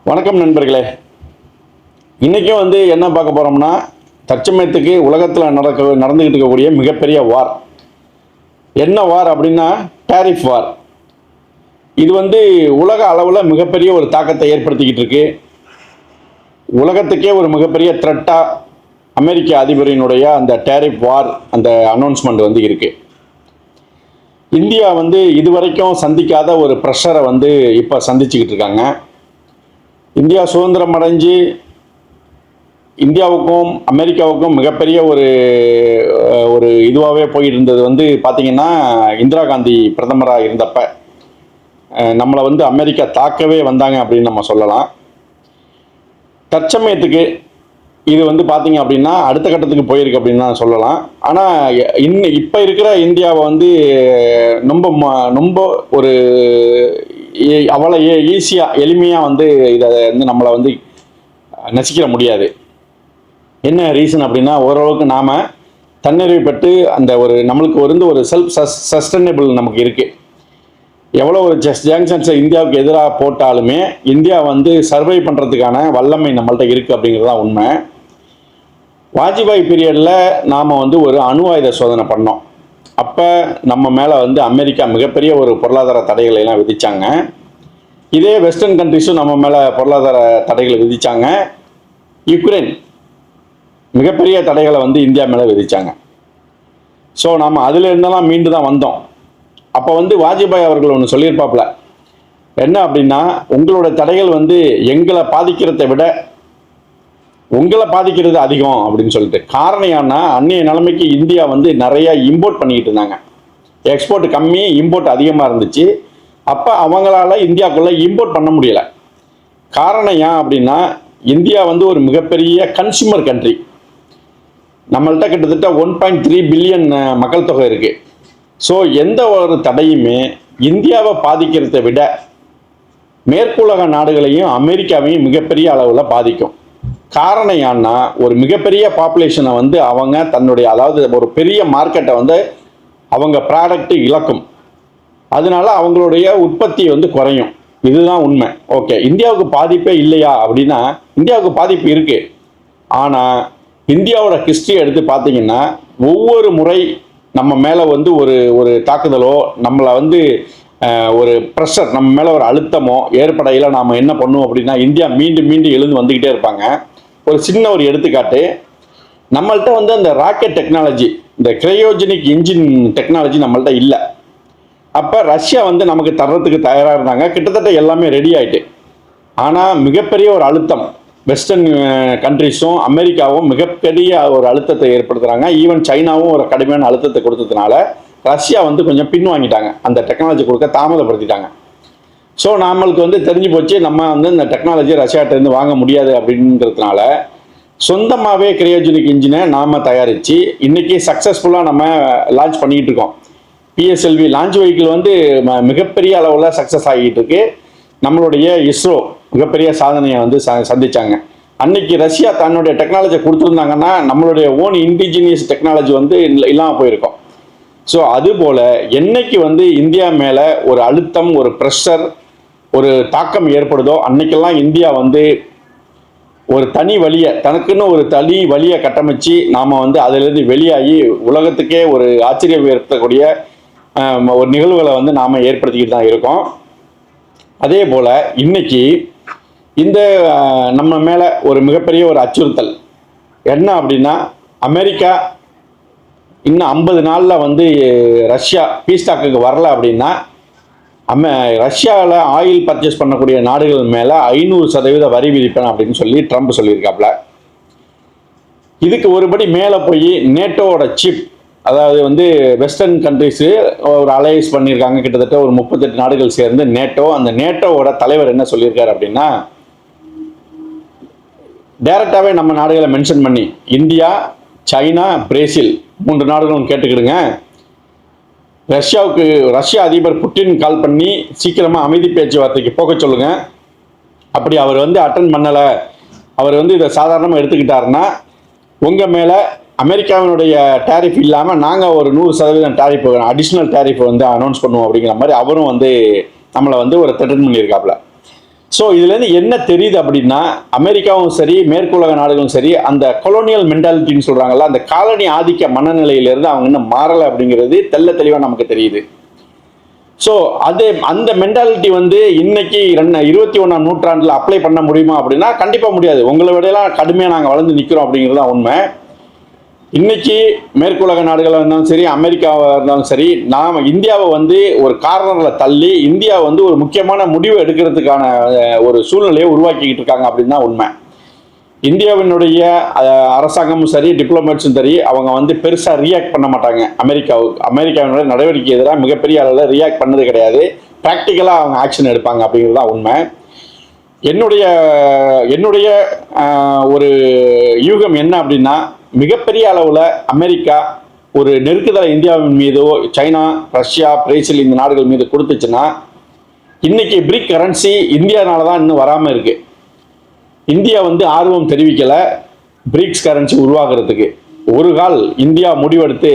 வணக்கம் நண்பர்களே. இன்றைக்கும் என்ன பார்க்க போகிறோம்னா, தற்சமயத்துக்கு உலகத்தில் நடந்துக்கிட்டு இருக்கக்கூடிய மிகப்பெரிய வார். என்ன வார் அப்படின்னா டேரிஃப் வார். இது உலக அளவில் மிகப்பெரிய ஒரு தாக்கத்தை ஏற்படுத்திக்கிட்டு இருக்கு. உலகத்துக்கே ஒரு மிகப்பெரிய த்ரெட்டாக அமெரிக்க அதிபரினுடைய அந்த டேரிஃப் வார் அந்த அனௌன்ஸ்மெண்ட் இருக்குது. இந்தியா இதுவரைக்கும் சந்திக்காத ஒரு ப்ரெஷரை இப்போ சந்திச்சுக்கிட்டு இருக்காங்க. இந்தியா சுதந்திரம் அடைஞ்சு இந்தியாவுக்கும் அமெரிக்காவுக்கும் மிகப்பெரிய ஒரு இதுவாகவே போயிட்டு இருந்தது பார்த்திங்கன்னா, இந்திரா காந்தி பிரதமராக இருந்தப்ப நம்மளை அமெரிக்கா தாக்கவே வந்தாங்க அப்படின்னு நம்ம சொல்லலாம். தற்சமயத்துக்கு இது பார்த்திங்க அப்படின்னா அடுத்த கட்டத்துக்கு போயிருக்கு அப்படின்னு தான் சொல்லலாம். ஆனால் இப்போ இருக்கிற இந்தியாவை ரொம்ப ஒரு அவ்வளோ ஈஸியாக எளிமையாக இதை நம்மளை நசிக்கிற முடியாது. என்ன ரீசன் அப்படின்னா, ஓரளவுக்கு நாம் தன்னிறைவு பெற்று அந்த நம்மளுக்கு ஒரு செல்ஃப் சஸ்டைனபிள் நமக்கு இருக்குது. எவ்வளோ ஒரு ஜங்ஷன்ஸை இந்தியாவுக்கு எதிராக போட்டாலுமே இந்தியா சர்வை பண்ணுறதுக்கான வல்லமை நம்மள்ட்ட இருக்குது அப்படிங்கிறது தான் உண்மை. வாஜ்பாய் பீரியடில் நாம் ஒரு அணு ஆயுத சோதனை பண்ணோம். அப்போ நம்ம மேலே அமெரிக்கா மிகப்பெரிய ஒரு பொருளாதார தடைகளை எல்லாம் விதித்தாங்க. இதே வெஸ்டர்ன் கண்ட்ரிஸும் நம்ம மேலே பொருளாதார தடைகளை விதித்தாங்க. யுக்ரைன் மிகப்பெரிய தடைகளை இந்தியா மேலே விதித்தாங்க. ஸோ நாம் அதில் இருந்தெல்லாம் மீண்டு தான் வந்தோம். அப்போ வாஜ்பாய் அவர்கள் ஒன்று சொல்லியிருப்பாப்புல, என்ன அப்படின்னா, உங்களோட தடைகள் எங்களை பாதிக்கிறதை விட உங்களை பாதிக்கிறது அதிகம் அப்படின்னு சொல்லிட்டு. காரணம் ஏன்னா, அன்றைய நிலைமைக்கு இந்தியா நிறைய இம்போர்ட் பண்ணிக்கிட்டு இருந்தாங்க. எக்ஸ்போர்ட் கம்மி, இம்போர்ட் அதிகமாக இருந்துச்சு. அப்போ அவங்களால இந்தியாவுக்குள்ளே இம்போர்ட் பண்ண முடியலை. காரணம் ஏன் அப்படின்னா, இந்தியா ஒரு மிகப்பெரிய கன்சியூமர் கண்ட்ரி. நம்மள்கிட்ட கிட்டத்தட்ட 1.3 பில்லியன் மக்கள் தொகை இருக்குது. ஸோ எந்த ஒரு தடையுமே இந்தியாவை பாதிக்கிறதை விட மேற்குலக நாடுகளையும் அமெரிக்காவையும் மிகப்பெரிய அளவில் பாதிக்கும். காரணம் ஏன்னா, ஒரு மிகப்பெரிய பாப்புலேஷனை அவங்க தன்னுடைய, அதாவது ஒரு பெரிய மார்க்கெட்டை அவங்க ப்ராடக்ட் இழக்கும். அதனால அவங்களுடைய உற்பத்தி குறையும். இதுதான் உண்மை. ஓகே, இந்தியாவுக்கு பாதிப்பே இல்லையா அப்படின்னா, இந்தியாவுக்கு பாதிப்பு இருக்குது. ஆனால் இந்தியாவோட ஹிஸ்ட்ரி எடுத்து பார்த்தீங்கன்னா, ஒவ்வொரு முறை நம்ம மேலே ஒரு தாக்குதலோ, நம்மளை ஒரு ப்ரெஷர், நம்ம மேலே ஒரு அழுத்தமோ ஏற்படையில் நாம் என்ன பண்ணுவோம் அப்படின்னா, இந்தியா மீண்டும் மீண்டும் எழுந்து வந்துக்கிட்டே இருப்பாங்க. ஒரு சின்ன ஒரு எடுத்துக்காட்டு, நம்மள்கிட்ட அந்த ராக்கெட் டெக்னாலஜி, இந்த கிரையோஜெனிக் இன்ஜின் டெக்னாலஜி நம்மள்கிட்ட இல்லை. அப்போ ரஷ்யா நமக்கு தர்றதுக்கு தயாராக இருந்தாங்க. கிட்டத்தட்ட எல்லாமே ரெடி ஆகிட்டு. ஆனால் மிகப்பெரிய ஒரு அழுத்தம், வெஸ்டர்ன் கண்ட்ரிஸும் அமெரிக்காவும் மிகப்பெரிய ஒரு அழுத்தத்தை ஏற்படுத்துகிறாங்க. ஈவன் சைனாவும் ஒரு கடுமையான அழுத்தத்தை கொடுத்ததுனால ரஷ்யா கொஞ்சம் பின்வாங்கிட்டாங்க, அந்த டெக்னாலஜி கொடுக்க தாமதப்படுத்திட்டாங்க. ஸோ நம்மளுக்கு தெரிஞ்சு போச்சு, நம்ம இந்த டெக்னாலஜி ரஷ்யாட்டேருந்து வாங்க முடியாது அப்படின்றதுனால சொந்தமாகவே கிரையோஜெனிக் இன்ஜினை நாம் தயாரித்து இன்றைக்கி சக்ஸஸ்ஃபுல்லாக நம்ம லான்ச் பண்ணிக்கிட்டு இருக்கோம். பிஎஸ்எல்வி லான்ச் வெஹிக்கிள் மிகப்பெரிய அளவில் சக்ஸஸ் ஆகிட்டு இருக்கு. நம்மளுடைய இஸ்ரோ மிகப்பெரிய சாதனையை சந்திச்சாங்க. அன்னைக்கு ரஷ்யா தன்னுடைய டெக்னாலஜியை கொடுத்துருந்தாங்கன்னா நம்மளுடைய ஓன் இண்டிஜினியஸ் டெக்னாலஜி இல்லாமல் போயிருக்கோம். ஸோ அதுபோல் என்னைக்கு இந்தியா மேலே ஒரு அழுத்தம், ஒரு ப்ரெஷர், ஒரு தாக்கம் ஏற்படுதோ அன்னைக்கெல்லாம் இந்தியா ஒரு தனி வழியை, தனக்குன்னு ஒரு தனி வழியை கட்டமைச்சு நாம் அதிலிருந்து வெளியாகி உலகத்துக்கே ஒரு ஆச்சரியம் ஏற்படக்கூடிய ஒரு நிகழ்வுகளை நாம் ஏற்படுத்திக்கிட்டு தான் இருக்கோம். அதே போல் இன்னைக்கு இந்த நம்ம மேலே ஒரு மிகப்பெரிய ஒரு அச்சுறுத்தல் என்ன அப்படின்னா, அமெரிக்கா இன்னும் 50 நாளில் ரஷ்யா பீஸ்டாக்கு வரல அப்படின்னா ரஷ்யாவில் ஆயில் பர்ச்சேஸ் பண்ணக்கூடிய நாடுகள் மேலே 500% வரி விதிப்பேன் அப்படின்னு சொல்லி ட்ரம்ப் சொல்லியிருக்காப்புல. இதுக்கு ஒருபடி மேலே போய் நேட்டோவோட சிப், அதாவது வெஸ்டர்ன் கண்ட்ரிஸு ஒரு அலையன்ஸ் பண்ணியிருக்காங்க. கிட்டத்தட்ட ஒரு 38 நாடுகள் சேர்ந்து நேட்டோ. அந்த நேட்டோவோட தலைவர் என்ன சொல்லியிருக்காரு அப்படின்னா, டைரக்டாகவே நம்ம நாடுகளை மென்ஷன் பண்ணி, இந்தியா, சைனா, பிரேசில் 3 நாடுகளும் கேட்டுக்கிடுங்க, ரஷ்யா அதிபர் புட்டின் கால் பண்ணி சீக்கிரமாக அமைதி பேச்சுவார்த்தைக்கு போக சொல்லுங்க. அப்படி அவர் அட்டன் பண்ணலை, அவர் இதை சாதாரணமாக எடுத்துக்கிட்டாருன்னா உங்கள் மேலே அமெரிக்காவினுடைய டேரிஃப் இல்லாமல் நாங்கள் ஒரு 100% டேரிஃப், அடிஷ்னல் டேரிஃப் அனௌன்ஸ் பண்ணுவோம் அப்படிங்கிற மாதிரி அவரும் நம்மளை ஒரு த்ரெட்டன் பண்ணியிருக்காப்புல. ஸோ இதுலேருந்து என்ன தெரியுது அப்படின்னா, அமெரிக்காவும் சரி, மேற்குலக நாடுகளும் சரி, அந்த கொலோனியல் மென்டாலிட்டின்னு சொல்கிறாங்கல்ல, அந்த காலனி ஆதிக்க மனநிலையிலேருந்து அவங்க இன்னும் மாறலை அப்படிங்கிறது தெள்ள தெளிவாக நமக்கு தெரியுது. ஸோ அந்த மென்டாலிட்டி வந்து இன்னைக்கு 21ஆம் நூற்றாண்டில் அப்ளை பண்ண முடியுமா அப்படின்னா கண்டிப்பாக முடியாது. உங்களை விடையெல்லாம் கடுமையாக நாங்கள் வளர்ந்து நிற்கிறோம் அப்படிங்கிறது தான் உண்மை. இன்னைக்கு மேற்குலக நாடுகளாக இருந்தாலும் சரி, அமெரிக்காவாக இருந்தாலும் சரி, நாம் இந்தியாவை வந்து ஒரு கார்னரில் தள்ளி இந்தியா வந்து ஒரு முக்கியமான முடிவு எடுக்கிறதுக்கான ஒரு சூழ்நிலையை உருவாக்கிக்கிட்டு இருக்காங்க அப்படின்னு தான் உண்மை. இந்தியாவினுடைய அரசாங்கமும் சரி, டிப்ளமேட்ஸும் சரி, அவங்க வந்து பெருசாக ரியாக்ட் பண்ண மாட்டாங்க அமெரிக்காவினுடைய நடவடிக்கை எதிராக மிகப்பெரிய அளவில் ரியாக்ட் பண்ணது கிடையாது. ப்ராக்டிக்கலாக அவங்க ஆக்ஷன் எடுப்பாங்க அப்படிங்கிறது தான் உண்மை. என்னுடைய ஒரு யூகம் என்ன அப்படின்னா, மிகப்பெரிய அளவில் அமெரிக்கா ஒரு நெருக்குதலை இந்தியாவின் மீதோ, சைனா, ரஷ்யா, பிரேசில் இந்த நாடுகள் மீது கொடுத்துச்சுன்னா, இன்னைக்கு பிரிக் கரன்சி இந்தியானால தான் இன்னும் வராமல் இருக்கு. இந்தியா வந்து ஆர்வம் தெரிவிக்கலை பிரிக்ஸ் கரன்சி உருவாக்குறதுக்கு. ஒரு கால் இந்தியா முடிவெடுத்து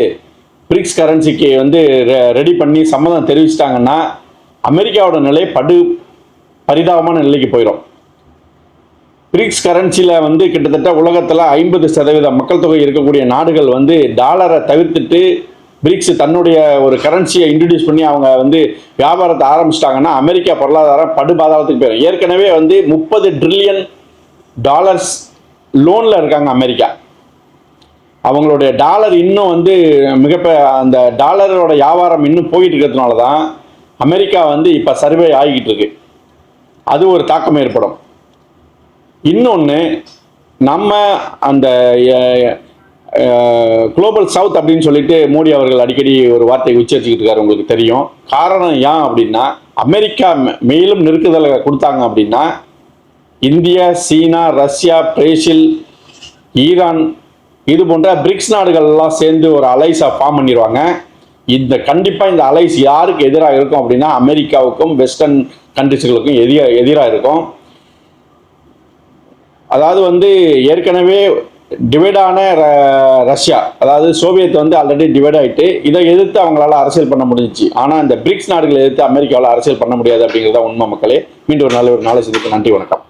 பிரிக்ஸ் கரன்சிக்கு வந்து ரெடி பண்ணி சம்மதம் தெரிவிச்சிட்டாங்கன்னா அமெரிக்காவோட நிலை பரிதாபமான நிலைக்கு போயிடும். பிரிக்ஸ் கரன்சியில் வந்து கிட்டத்தட்ட உலகத்தில் 50% மக்கள் தொகை இருக்கக்கூடிய நாடுகள் வந்து டாலரை தவிர்த்துட்டு பிரிக்ஸ் தன்னுடைய ஒரு கரன்சியை இன்ட்ரடியூஸ் பண்ணி அவங்க வந்து வியாபாரத்தை ஆரம்பிச்சிட்டாங்கன்னா அமெரிக்கா பொருளாதாரம் படுபாதாளத்துக்கு போயிடும். ஏற்கனவே வந்து $30 ட்ரில்லியன் லோனில் இருக்காங்க அமெரிக்கா. அவங்களுடைய டாலர் இன்னும் வந்து அந்த டாலரோட வியாபாரம் இன்னும் போயிட்டு இருக்கிறதுனால தான் அமெரிக்கா வந்து இப்போ சர்வே ஆகிக்கிட்டு இருக்கு. அது ஒரு தாக்கம் ஏற்படும். இன்னொன்று, நம்ம அந்த குளோபல் சவுத் அப்படின்னு சொல்லிட்டு மோடி அவர்கள் அடிக்கடி ஒரு வார்த்தையை உச்சரிச்சுக்கிட்டு இருக்காரு, உங்களுக்கு தெரியும். காரணம் ஏன் அப்படின்னா, அமெரிக்கா மேலும் நெருக்குதலை கொடுத்தாங்க அப்படின்னா இந்தியா, சீனா, ரஷ்யா, பிரேசில், ஈரான் இது போன்ற பிரிக்ஸ் நாடுகள்லாம் சேர்ந்து ஒரு அலைஸை ஃபார்ம் பண்ணிடுவாங்க. கண்டிப்பாக இந்த அலைஸ் யாருக்கு எதிராக இருக்கும் அப்படின்னா அமெரிக்காவுக்கும் வெஸ்டர்ன் கண்ட்ரிஸ்களுக்கும் எதிராக இருக்கும். அதாவது வந்து ஏற்கனவே டிவைடான ரஷ்யா, அதாவது சோவியத் வந்து ஆல்ரெடி டிவைட் ஆகிட்டு இதை எதிர்த்து அவங்களால அரசியல் பண்ண முடிஞ்சிச்சு. ஆனால் இந்த பிரிக்ஸ் நாடுகளை எதிர்த்து அமெரிக்காவில் அரசியல் பண்ண முடியாது அப்படிங்கிறத உண்மை மக்களே. மீண்டும் ஒரு நாளை சந்திப்பு. நன்றி, வணக்கம்.